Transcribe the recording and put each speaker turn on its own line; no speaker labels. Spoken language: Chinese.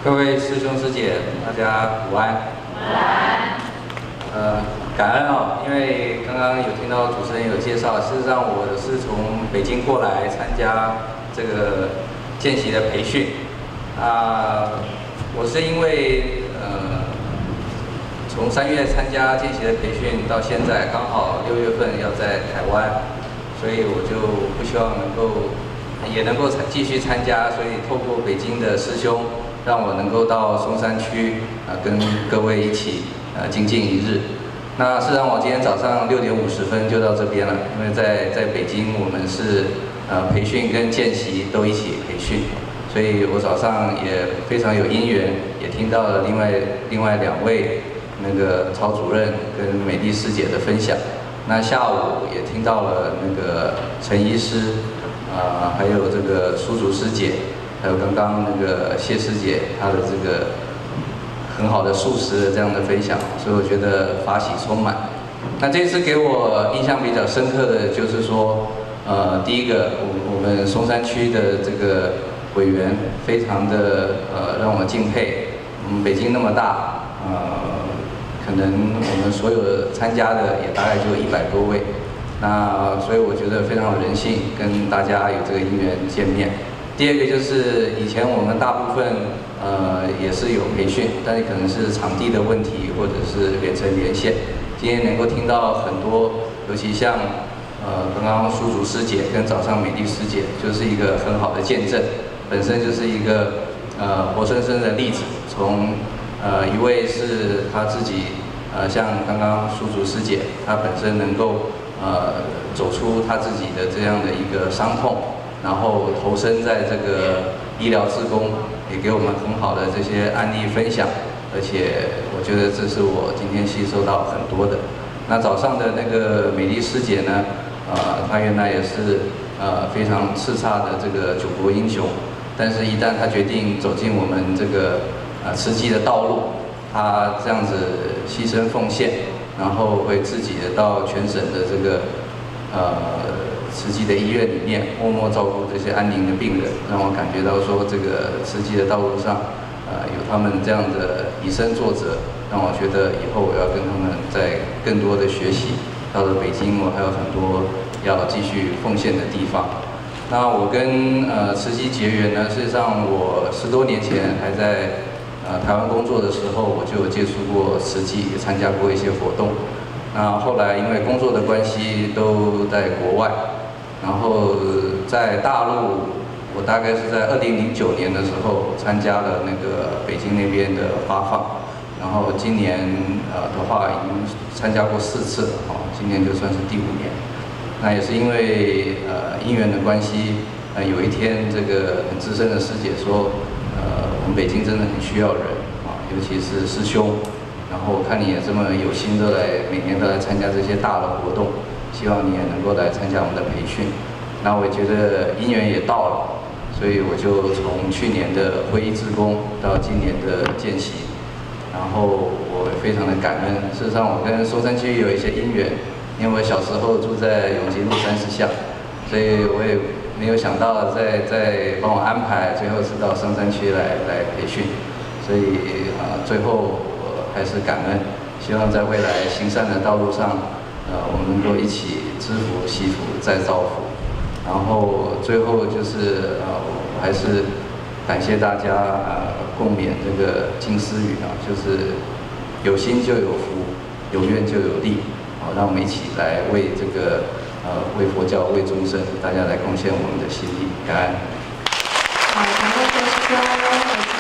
各位师兄师姐，大家午安。午安。感恩哦，因为刚刚有听到主持人有介绍，事实上我是从北京过来参加这个见习的培训。我是因为从3月参加见习的培训到现在，刚好6月份要在台湾，所以我就不希望能够继续参加，所以透过北京的师兄，让我能够到松山区跟各位一起精进一日。那事实上我今天早上6点50分就到这边了，因为在北京我们是培训跟见习都一起培训，所以我早上也非常有因缘，也听到了另外2位那个曹主任跟美丽师姐的分享。那下午也听到了那个陈医师，还有这个苏竹师姐，还有刚刚那个谢师姐她的这个很好的素食的这样的分享，所以我觉得法喜充满。那这次给我印象比较深刻的就是说，第一个我们松山区的这个委员非常的让我敬佩。我们北京那么大，可能我们所有参加的也大概就100多位。那所以我觉得非常有人性，跟大家有这个因缘见面。第二个就是以前我们大部分也是有培训，但是可能是场地的问题或者是远程连线。今天能够听到很多，尤其像刚刚苏竹师姐跟早上美丽师姐，就是一个很好的见证，本身就是一个活生生的例子。从一位是她自己像刚刚苏竹师姐，她本身能够走出她自己的这样的一个伤痛，然后投身在这个医疗志工，也给我们很好的这些案例分享，而且我觉得这是我今天吸收到很多的。那早上的那个美丽师姐呢，她原来也是非常叱咤的这个9国英雄，但是一旦她决定走进我们这个慈济的道路，她这样子牺牲奉献，然后会自己的到全省的这个慈济的医院里面默默照顾这些安宁的病人，让我感觉到说这个慈济的道路上，有他们这样的以身作则，让我觉得以后我要跟他们再更多的学习。到了北京，我还有很多要继续奉献的地方。那我跟慈济结缘呢，事实上我10多年前还在台湾工作的时候，我就接触过慈济，也参加过一些活动。那后来因为工作的关系都在国外，然后在大陆，我大概是在2009年的时候参加了那个北京那边的发放，然后今年的话已经参加过4次了，今年就算是第5年。那也是因为因缘的关系，有一天这个很资深的师姐说，我们北京真的很需要人尤其是师兄。然后我看你也这么有心，每年都来参加这些大的活动，希望你也能够来参加我们的培训。那我觉得因缘也到了，所以我就从去年的会议志工到今年的见习，然后我非常的感恩。事实上，我跟松山区有一些因缘，因为我小时候住在永吉路30巷，所以我也没有想到再帮我安排，最后是到松山区来培训，所以最后还是感恩，希望在未来行善的道路上，我们能够一起知福惜福再造福。然后最后就是我还是感谢大家共勉这个金丝语就是有心就有福，有愿就有力。让我们一起来为这个为佛教为众生，大家来贡献我们的心力，感恩。
好，感恩佛师兄。